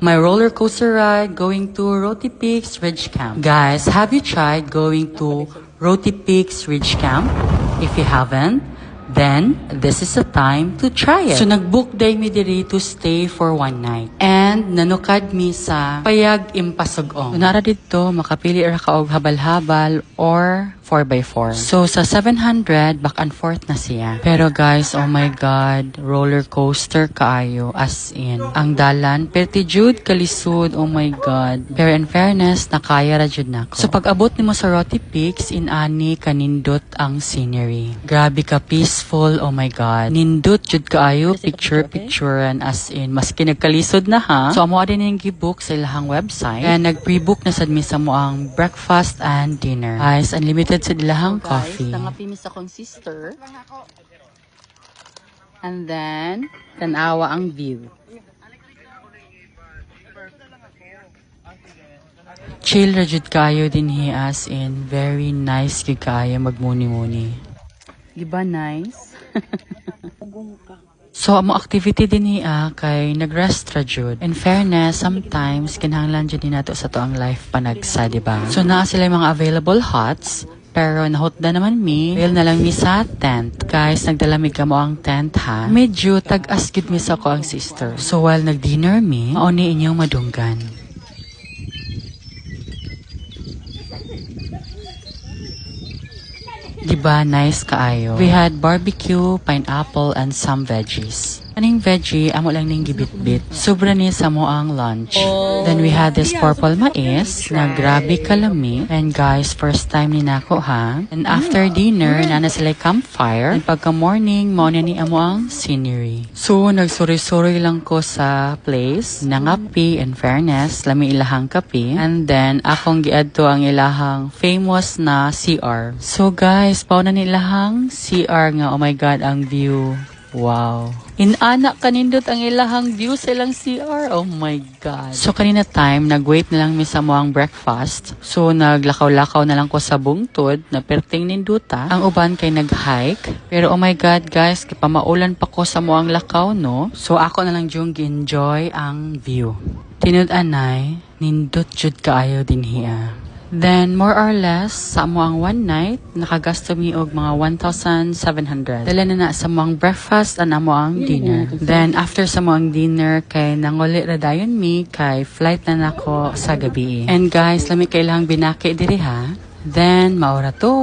My roller coaster ride going to Roti Peaks Ridge Camp. Guys, have you tried going to Roti Peaks Ridge Camp? If you haven't, then this is the time to try it. So nagbook day mi diri to stay for one night. And nanukad mi sa Payag Impasugong. So nara dito makapili ra ka og habal-habal or 4x4. So sa 700 back and forth na siya. Pero guys, oh my god, roller coaster kaayo as in. Ang dalan perti jud kalisod, oh my god. Pero in fairness, nakaya ra jud nako. So pag abot nimo sa Roti Peaks, inani kanindot ang scenery. Grabe ka peaceful, oh my god. Nindot jud kaayo, picturean as in. Maski nagkalisod na ha. So amo din yung gibook sa ilahang website. And nag-pre-book na sad mi sa mo ang breakfast and dinner. Guys, unlimited sa ilahang coffee. Guys, tangapi mi sa kong sister. And then, tanawa ang view. Chill ra jud kayo din he as in. Very nice gyud kayo magmuni-muni. Diba nice? So, amo activity din niya kay nag-rest ra jud. In fairness, sometimes kinahanglan jud din nato sa to ang life panagsa, diba? So, naa sila yung mga available huts. Pero nahutda naman mi, na lang mi sa tent. Guys, nagdalamig ka mo ang tent ha. Medyo tag-as gid mi sa ko ang sister. So while nag-dinner mi, mauni inyong madunggan. Diba nice kaayo? We had barbecue, pineapple, and some veggies. Aning veggie, amo lang ning gibit-bit. Sobra ni sa mo ang lunch. Then we had this purple mais na grabe kalami. And guys, first time ni nako ha. And after dinner, nana sila campfire. And pagka morning, mao na ni amo ang scenery. So, nagsuri-suri lang ko sa place. Nangapi, in fairness, lami ilahang kape. And then, akong giadto ang ilahang famous na CR. So guys, pao na ni ilahang CR nga. Oh my God, ang view. Wow. Inanak kanindot ang ilahang view sa ilang CR. Oh my God. So kanina time, nag-wait na lang mi sa mo ang breakfast. So naglakaw-lakaw na lang ko sa bungtod na perting ninduta. Ang uban kay nag-hike. Pero oh my God guys, kipamaulan pa ko sa mo ang lakaw no. So ako na lang yung enjoy ang view. Tinud-anay, nindot jud kaayo din hiya. Then, more or less, sa amo ang one night, nakagasto mi og mga 1,700. Dala na sa mo ang breakfast and amo ang dinner. Then, after sa mo ang dinner, kay nanguli ra dayon mi, kay flight na nako sa gabi. And guys, lami kailang binaki diri ha. Then, maura to.